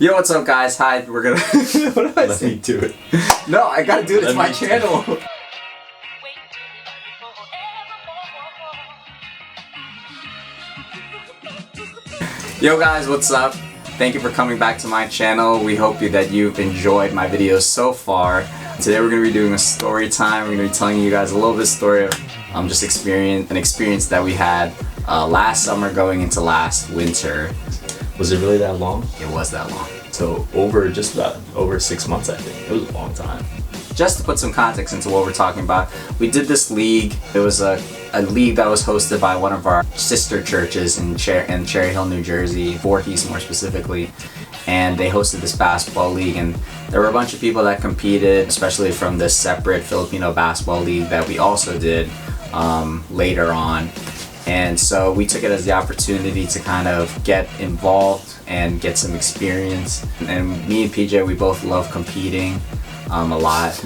Yo, what's up, guys? Hi, we're gonna. What do I Let say? me do it. No, I gotta do it. It's my channel. Yo, guys, what's up? Thank you for coming back to my channel. We hope that you've enjoyed my videos so far. Today we're gonna be doing a story time. We're gonna be telling you guys a little bit of story of an experience that we had last summer going into last winter. Was it really that long? It was that long. So just about over 6 months, I think. It was a long time. Just to put some context into what we're talking about, we did this league. It was a league that was hosted by one of our sister churches in Cherry Hill, New Jersey, Voorhees more specifically. And they hosted this basketball league, and there were a bunch of people that competed, especially from this separate Filipino basketball league that we also did later on. And so we took it as the opportunity to kind of get involved and get some experience. And me and PJ, we both love competing a lot.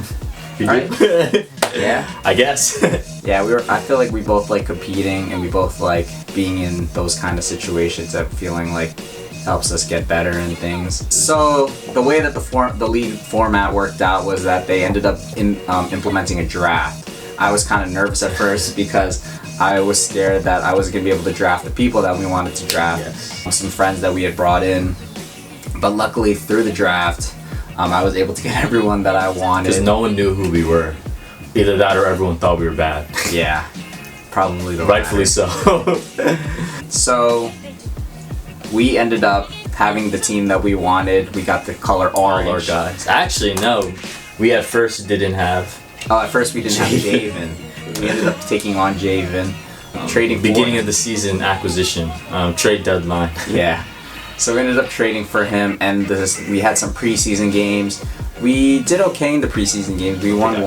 You right? do? Yeah. I guess. Yeah, I feel like we both like competing, and we both like being in those kind of situations that feeling like helps us get better and things. So the way that the league format worked out was that they ended up implementing a draft. I was kind of nervous at first because I was scared that I wasn't going to be able to draft the people that we wanted to draft. Yes. Some friends that we had brought in. But luckily through the draft, I was able to get everyone that I wanted. Because no one knew who we were. Either that or everyone thought we were bad. Yeah, probably the Rightfully so. So we ended up having the team that we wanted. We got the color orange. All our guys. Actually, no. We at first didn't have... At first we didn't have Javen. We ended up taking on Javen. Trading beginning of the season acquisition. Trade deadline. Yeah. So we ended up trading for him, and we had some preseason games. We did okay in the preseason games. We won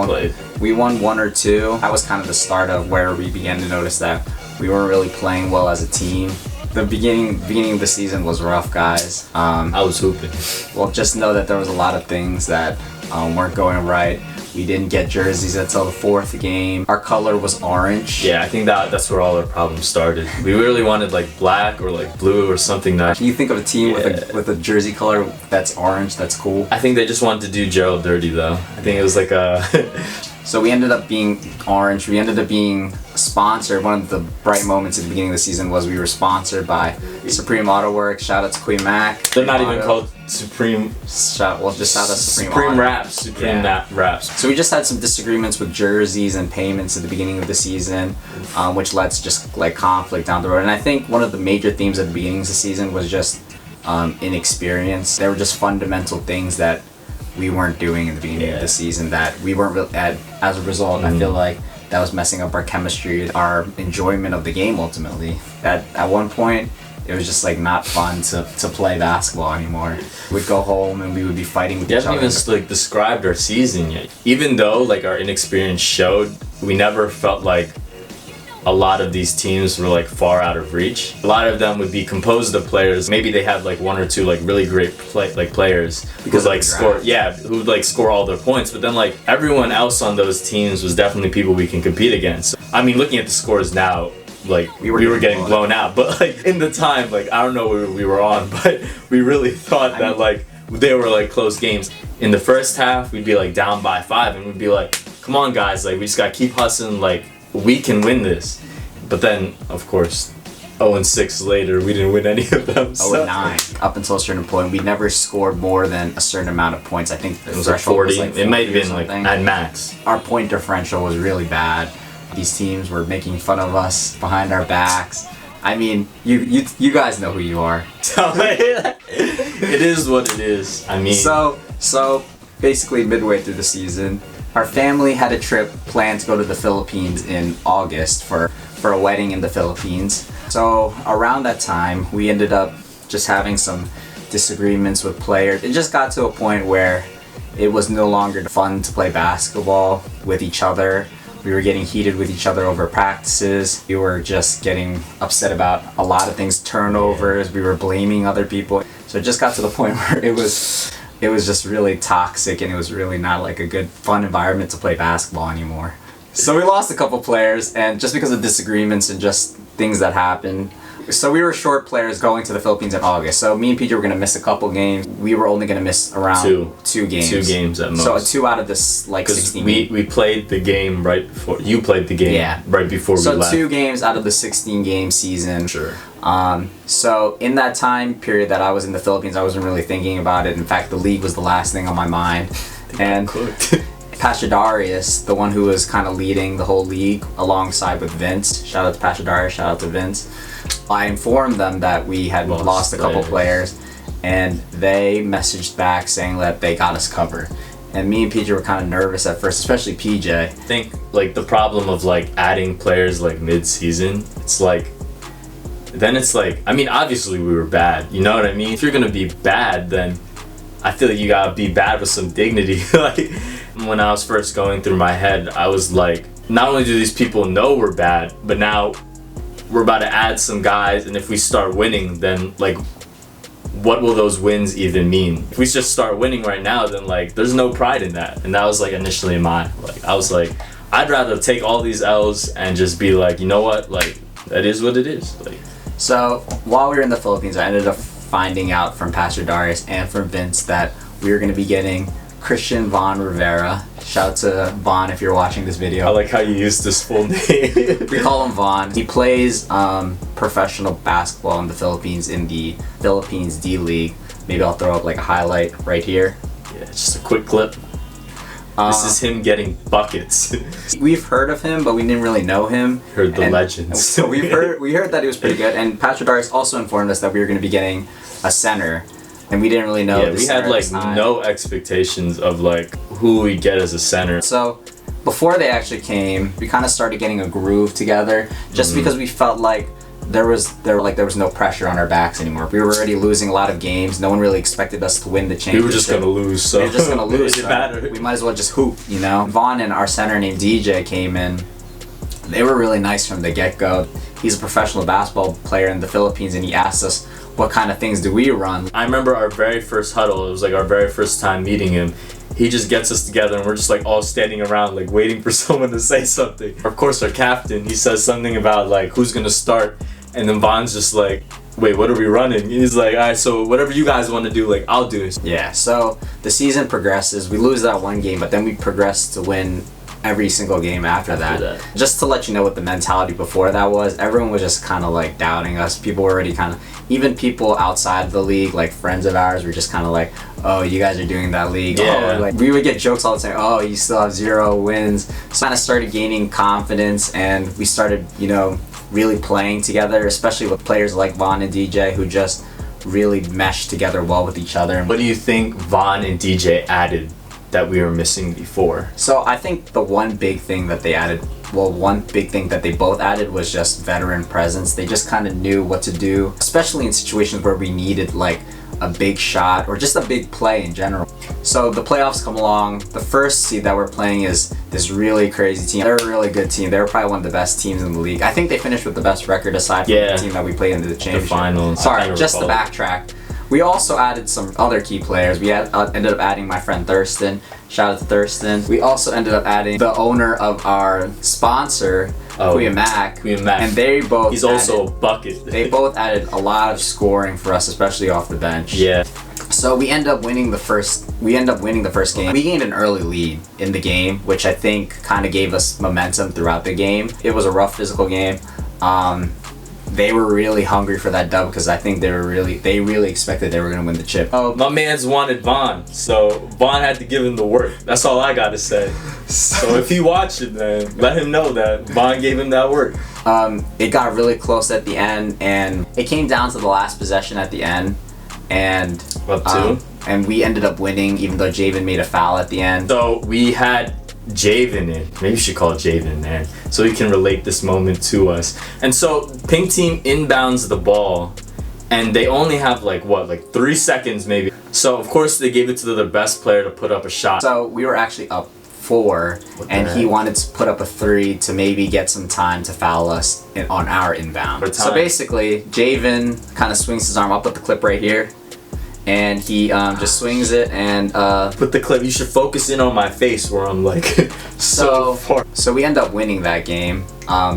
one or two. That was kind of the start of where we began to notice that we weren't really playing well as a team. The beginning of the season was rough, guys. I was hooping. Well, just know that there was a lot of things that weren't going right. We didn't get jerseys until the fourth game. Our color was orange. Yeah, I think that's where all our problems started. We really wanted like black or like blue or something nice. Can you think of a team with a jersey color that's orange, that's cool? I think they just wanted to do Gerald dirty though. I think it was like a... So we ended up being orange. We ended up being sponsored. One of the bright moments at the beginning of the season was we were sponsored by Supreme Auto Works. Shout out to Queen Mac. They're not even called Supreme. Just shout out to Supreme Wraps. Supreme Wraps. So we just had some disagreements with jerseys and payments at the beginning of the season, which led to just like conflict down the road. And I think one of the major themes at the beginning of the season was just inexperience. There were just fundamental things that we weren't doing in the beginning of the season that we weren't really as a result. I feel like that was messing up our chemistry, our enjoyment of the game ultimately. That at one point it was just like not fun to play basketball anymore. We'd go home and we would be fighting with each other. We haven't even like described our season yet. Even though like our inexperience showed, we never felt like a lot of these teams were like far out of reach. A lot of them would be composed of players. Maybe they had like one or two like really great players because like who would like score all their points. But then like everyone else on those teams was definitely people we can compete against. I mean, looking at the scores now, like we were getting blown out. But like in the time, like I don't know what we were on, but we really thought that like they were like close games. In the first half, we'd be like down by 5, and we'd be like, "Come on, guys! Like we just gotta keep hustling. Like." We can win this. But then, of course, 0-6 later, we didn't win any of them. 0-9. Up until a certain point, we never scored more than a certain amount of points. I think it was like 40. It might have been like at max. Our point differential was really bad. These teams were making fun of us behind our backs. I mean, you guys know who you are. It is what it is. I mean... So basically midway through the season, our family had a trip planned to go to the Philippines in August for a wedding in the Philippines. So around that time, we ended up just having some disagreements with players. It just got to a point where it was no longer fun to play basketball with each other. We were getting heated with each other over practices. We were just getting upset about a lot of things, turnovers. We were blaming other people. So it just got to the point where it was just really toxic, and it was really not like a good, fun environment to play basketball anymore. So we lost a couple players, and just because of disagreements and just things that happened, So we were short players going to the Philippines in August. So me and PJ were gonna miss a couple games. We were only gonna miss around two games. 2 games at most. So 2 out of this like 16. We played the game right before you played the game. Yeah. Right before we left. So 2 games out of the 16 game season. Sure. So in that time period that I was in the Philippines, I wasn't really thinking about it. In fact, the league was the last thing on my mind. And Pastor Darius, the one who was kind of leading the whole league alongside with Vince. Shout out to Pastor Darius, shout out to Vince. I informed them that we had lost a couple players, and they messaged back saying that they got us covered. And me and PJ were kind of nervous at first, especially PJ. I think like the problem of like adding players like mid-season, it's like, then it's like, I mean, obviously we were bad, you know what I mean? If you're gonna be bad, then I feel like you gotta be bad with some dignity. Like when I was first going through my head, I was like, not only do these people know we're bad, but now we're about to add some guys, and if we start winning, then like what will those wins even mean? If we just start winning right now, then like there's no pride in that. And that was like initially I was like, I'd rather take all these L's and just be like, you know what, like that is what it is. Like, so while we were in the Philippines, I ended up finding out from Pastor Darius and from Vince that we were going to be getting Christian Von Rivera. Shout out to Von if you're watching this video. I like how you use this full name. We call him Von. He plays professional basketball in the Philippines in the Philippines D League. Maybe I'll throw up like a highlight right here. Yeah, just a quick clip. This is him getting buckets. We've heard of him, but we didn't really know him. Heard the legends. So we heard that he was pretty good. And Pastor Darius also informed us that we were going to be getting a center. And we didn't really know. Yeah, we had like no expectations of like who we get as a center. So before they actually came, we kind of started getting a groove together, just because we felt like there was no pressure on our backs anymore. We were already losing a lot of games. No one really expected us to win the championship. We were just gonna lose. So we were just gonna lose. It mattered. We might as well just hoop, you know. Vaughn and our center named DJ came in. They were really nice from the get-go. He's a professional basketball player in the Philippines, and he asked us what kind of things do we run. I remember our very first huddle. It was like our very first time meeting him. He just gets us together and we're just like all standing around like waiting for someone to say something. Of course our captain, he says something about like who's gonna start, and then Von's just like, wait, what are we running? And he's like, alright, so whatever you guys want to do, like I'll do it. Yeah, so the season progresses. We lose that one game, but then we progress to win every single game after that. Just to let you know what the mentality before that was, everyone was just kind of like doubting us. People were already kind of, even people outside of the league, like friends of ours, were just kind of like, oh, you guys are doing that league. Yeah. Oh, like we would get jokes all the time, oh, you still have 0 wins. So kind of started gaining confidence, and we started, you know, really playing together, especially with players like Vaughn and DJ who just really meshed together well with each other. What do you think Vaughn and DJ added that we were missing before? So I think the one big thing that they added, one big thing that they both added was just veteran presence. They just kind of knew what to do, especially in situations where we needed like a big shot or just a big play in general. So the playoffs come along. The first seed that we're playing is this really crazy team. They're a really good team. They were probably one of the best teams in the league. I think they finished with the best record aside from the team that we played in the championship. The finals. Sorry, just to backtrack. We also added some other key players. We ended up adding my friend Thurston. Shout out to Thurston. We also ended up adding the owner of our sponsor, Kuya Mac. And they both He's also a bucket. They both added a lot of scoring for us, especially off the bench. Yeah. So we end up winning the first game. We gained an early lead in the game, which I think kind of gave us momentum throughout the game. It was a rough physical game. They were really hungry for that dub because I think they really expected they were going to win the chip. Oh, my man's wanted Vaughn, so Vaughn had to give him the work. That's all I gotta say. So if he watched it, man, let him know that Vaughn gave him that work. It got really close at the end, and it came down to the last possession at the end, and up two. And we ended up winning, even though Javen made a foul at the end. So we had Javen in. Maybe you should call it Javen, man, so he can relate this moment to us. And so Pink Team inbounds the ball, and they only have like 3 seconds maybe. So of course they gave it to their best player to put up a shot. So we were actually up 4, and he wanted to put up a 3 to maybe get some time to foul us on our inbound. So basically, Javen kind of swings his arm up with the clip right here, and he just swings it and put the clip. You should focus in on my face where I'm like so far. So we end up winning that game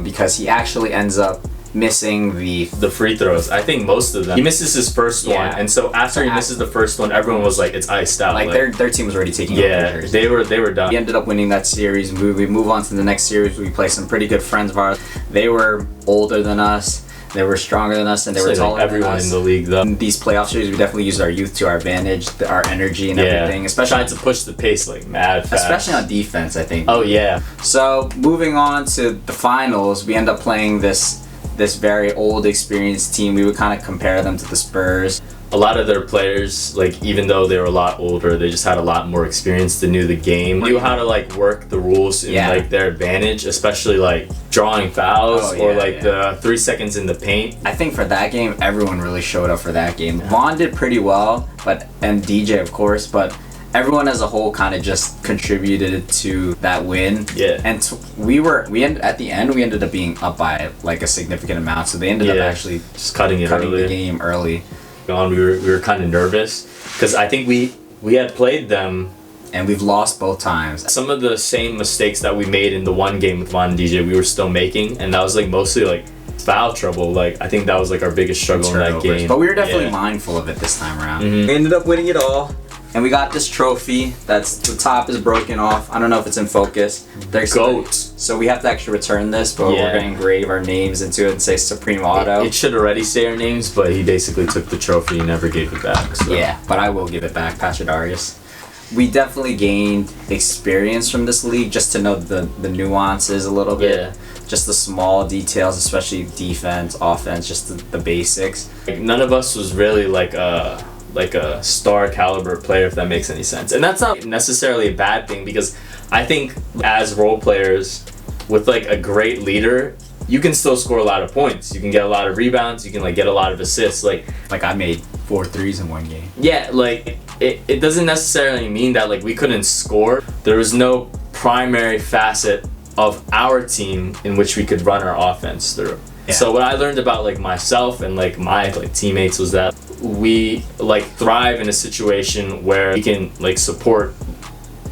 because he actually ends up missing the free throws. I think most of them. He misses his first one, and so after he misses the first one, everyone was like, it's iced out. Like their team was already taking over. They were done. We ended up winning that series. We move on to the next series. We play some pretty good friends of ours. They were older than us. They were stronger than us, and they were taller than us. Everyone in the league, though. In these playoff series, we definitely used our youth to our advantage, our energy and everything. Especially trying to push the pace like mad fast. Especially on defense, I think. Oh yeah. So moving on to the finals, we end up playing this very old, experienced team. We would kind of compare them to the Spurs. A lot of their players, like even though they were a lot older, they just had a lot more experience. They knew the game, knew how to like work the rules in like their advantage, especially like drawing fouls or the 3 seconds in the paint. I think for that game, everyone really showed up for that game. Vaughn did pretty well, and DJ of course, but everyone as a whole kind of just contributed to that win. Yeah. And at the end we ended up being up by like a significant amount, so they ended up actually just cutting the game early. We were kind of nervous because I think we had played them and we've lost both times. Some of the same mistakes that we made in the one game with Vaughn and DJ, we were still making, and that was like mostly like foul trouble. Like I think that was like our biggest struggle in that game. But we were definitely mindful of it this time around. Mm-hmm. We ended up winning it all. And we got this trophy that's the top is broken off. I don't know if it's in focus. They're goats. So we have to actually return this, but we're going to engrave our names into it and say Supreme Auto. It should already say our names, but he basically took the trophy and never gave it back. So. Yeah, but I will give it back, Pastor Darius. We definitely gained experience from this league just to know the nuances a little bit. Yeah. Just the small details, especially defense, offense, just the basics. Like none of us was really like a star caliber player, if that makes any sense. And that's not necessarily a bad thing, because I think as role players with like a great leader, you can still score a lot of points. You can get a lot of rebounds. You can like get a lot of assists. Like I made 4 threes in one game. Yeah, like it doesn't necessarily mean that like we couldn't score. There was no primary facet of our team in which we could run our offense through. Yeah. So what I learned about like myself and like my like teammates was that we like thrive in a situation where we can like support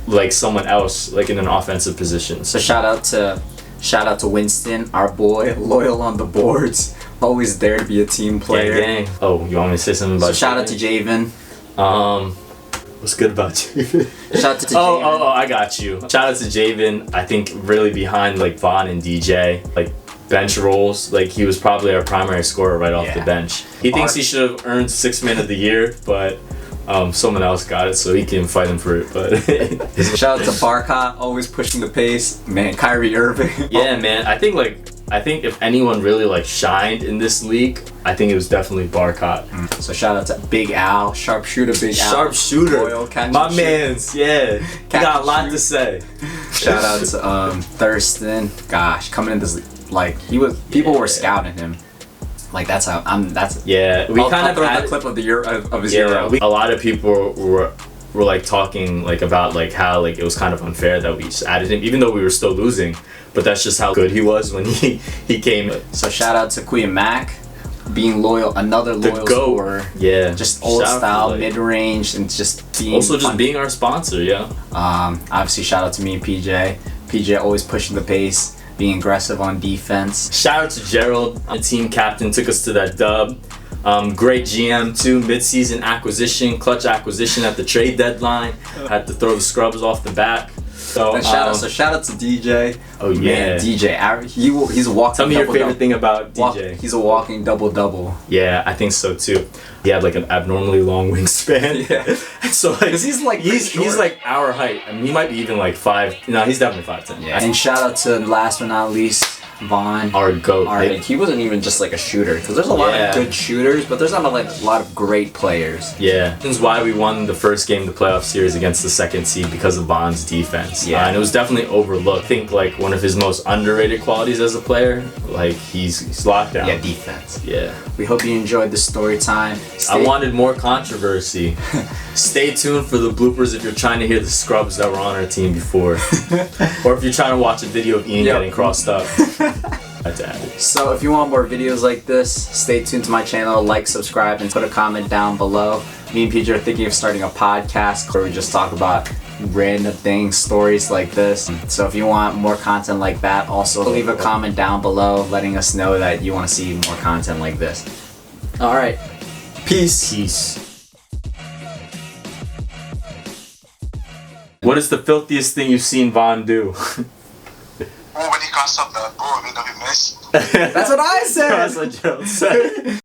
like someone else like in an offensive position. So shout out to Winston, our boy, loyal on the boards, always there to be a team player. Gang. Oh, you want me to say something about? So shout out to Javen. What's good about Javen? Shout out to Javen. Oh, I got you. Shout out to Javen. I think really behind like Vaughn and DJ, like bench roles, like he was probably our primary scorer right off the bench. He thinks he should have earned 6th man of the year, but someone else got it, so he can fight him for it. But shout out to Barcott, always pushing the pace. Man, Kyrie Irving. Yeah, man. I think if anyone really like shined in this league, I think it was definitely Barcott. So shout out to Big Al, sharpshooter, Big Al. Sharpshooter. My man's, he got a lot to say. Shout out to Thurston. Gosh, coming in this like people were scouting him. Like that's how we kind of had the clip of the year of his Euro. A lot of people were like talking like about like how like it was kind of unfair that we just added him, even though we were still losing. But that's just how good he was when he came. So shout out to Queen Mac, being loyal, another loyal scorer. Yeah, just old style, mid range, and just being just being our sponsor. Yeah. Obviously shout out to me and PJ. PJ always pushing the pace, being aggressive on defense. Shout out to Gerald, the team captain, took us to that dub. Great GM too, mid-season acquisition, clutch acquisition at the trade deadline. Had to throw the scrubs off the back. So shout out to DJ. Oh yeah, man, DJ. He's a walking. Tell me your favorite thing about DJ. He's a walking double. Yeah, I think so too. He had like an abnormally long wingspan. Yeah. So like he's like our height. I mean, he might be even like 5. No, he's definitely 5'10". Yeah. And shout out to last but not least, Vaughn, our GOAT. He wasn't even just like a shooter, because there's a lot of good shooters, but there's not a lot of great players. Yeah, this is why we won the first game of the playoff series against the 2nd seed, because of Vaughn's defense. Yeah, and it was definitely overlooked. I think like one of his most underrated qualities as a player, like he's locked down. Yeah, defense. Yeah. We hope you enjoyed the story time. I wanted more controversy. Stay tuned for the bloopers if you're trying to hear the scrubs that were on our team before, or if you're trying to watch a video of Ian getting crossed up. So if you want more videos like this, stay tuned to my channel, like, subscribe, and put a comment down below. Me and PJ are thinking of starting a podcast where we just talk about random things, stories like this. So if you want more content like that, also leave a comment down below letting us know that you want to see more content like this. All right, peace. Peace. What is the filthiest thing you've seen Vaughn do? Oh, when he crossed up the ball, I mean, he missed. That's what I said. That's what Gerald said.